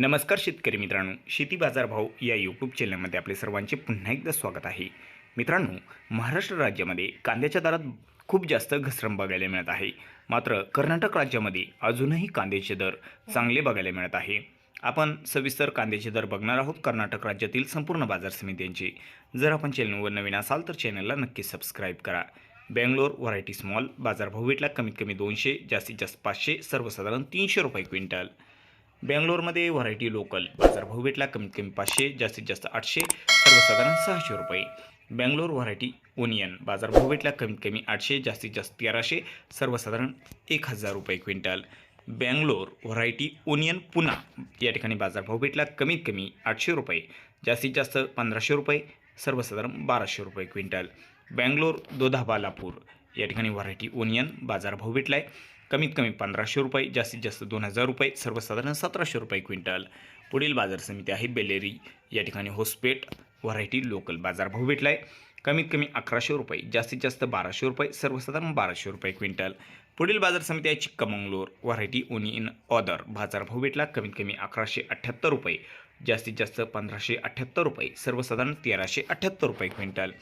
नमस्कार शेतकरी मित्रांनो, शेती बाजार भाव या यूट्यूब चॅनलमध्ये आपले सर्वांचे पुन्हा एकदा स्वागत आहे. मित्रांनो, महाराष्ट्र राज्यामध्ये कांद्याच्या दरात खूप जास्त घसरण बघायला मिळत आहे. मात्र कर्नाटक राज्यामध्ये अजूनही कांद्याचे दर चांगले बघायला मिळत आहे. आपण सविस्तर कांद्याचे दर बघणार आहोत कर्नाटक राज्यातील संपूर्ण बाजार समित्यांचे. जर आपण चॅनलवर नवीन असाल तर चॅनलला नक्की सबस्क्राईब करा. बेंगलोर व्हरायटी स्मॉल बाजारभाव भेटला कमीत कमी 200, जास्तीत जास्त 500, सर्वसाधारण 300 रुपये क्विंटल. बेंगलोरमध्ये व्हरायटी लोकल बाजारभाव भेटला कमीत कमी 500, जास्तीत जास्त 800, सर्वसाधारण 600 रुपये. बेंगलोर व्हरायटी ओनियन बाजारभाव भेटला कमीत कमी 800, जास्तीत जास्त 1300, सर्वसाधारण 1000 रुपये quintal. Bangalore variety onion Pune या ठिकाणी बाजारभाव भेटला कमीत कमी 800 रुपये, जास्तीत जास्त 1500 रुपये, सर्वसाधारण 1200 रुपये क्विंटल. बेंगलोर दोधाबालापूर या ठिकाणी व्हरायटी ओनियन बाजारभाव भेटला आहे कमीत कमी 1500 रुपये, जास्तीत जास्त 2000 रुपये, सर्वसाधारण 1700 रुपये क्विंटल. पुढील बाजार समिती आहे बेलेरी या ठिकाणी होसपेट व्हरायटी लोकल बाजारभाव भेटला आहे कमीत कमी 1100 रुपये, जास्तीत जास्त 1200 रुपये, सर्वसाधारण 1200 रुपये क्विंटल. पुढील बाजार समिती आहे चिक्कामंगलोर व्हरायटी ओनियन ऑदर बाजारभाव भेटला कमीत कमी 1178 रुपये, जास्तीत जास्त 1578 रुपये, सर्वसाधारण 1378 रुपये क्विंटल.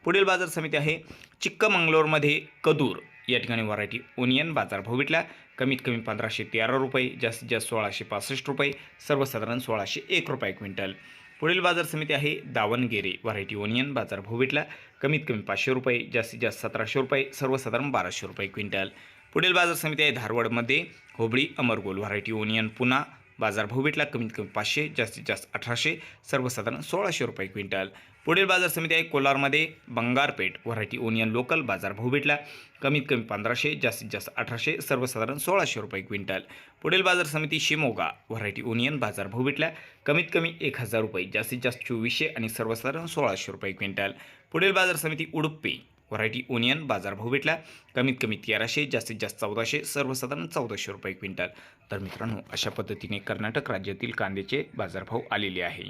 पुढील बाजार समिती आहे चिक्कामंगलोरमध्ये कदूर या ठिकाणी व्हरायटी ओनियन बाजारभाव भेटला कमीत कमी 1513 रुपये, जास्तीत जास्त 1665 रुपये, सर्वसाधारण 1601 रुपये क्विंटल. पुढील बाजार समिती आहे दावणगेरे व्हरायटी ओनियन बाजारभाव भेटला कमीत कमी 500 रुपये, जास्तीत जास्त 1700 रुपये, सर्वसाधारण 1200 रुपये क्विंटल. पुढील बाजार समिती आहे धारवाडमध्ये होबळी अमरगोल व्हरायटी ओनियन पुणा बाजारभाव भेटला कमीत कमी 500, जास्तीत जास्त 1800, सर्वसाधारण 1600 रुपये क्विंटल. पुढील बाजार समिती आहे कोलारमध्ये बंगारपेठ व्हरायटी ओनियन लोकल बाजारभाव भेटला कमीत कमी 1500, जास्तीत जास्त 1800, सर्वसाधारण 1600 रुपये क्विंटल. पुढील बाजार समिती शिमोगा व्हरायटी ओनियन बाजारभाव भेटला कमीत कमी 1000 रुपये, जास्तीत जास्त 2400 आणि सर्वसाधारण 1600 रुपये क्विंटल. पुढील बाजार समिती उडुपी व्हरायटी ओनियन बाजारभाव भेटला कमीत कमी 1300, जास्तीत जास्त 1400, सर्वसाधारण 1400 रुपये क्विंटल. तर मित्रांनो, अशा पद्धतीने कर्नाटक राज्यातील कांद्याचे बाजारभाव आलेले आहे.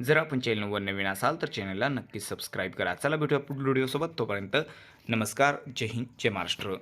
जर आपण चॅनलवर नवीन असाल तर चॅनलला नक्की सबस्क्राईब करा. चला भेटूया पुढील व्हिडिओसोबत. तोपर्यंत नमस्कार, जय हिंद, जय महाराष्ट्र.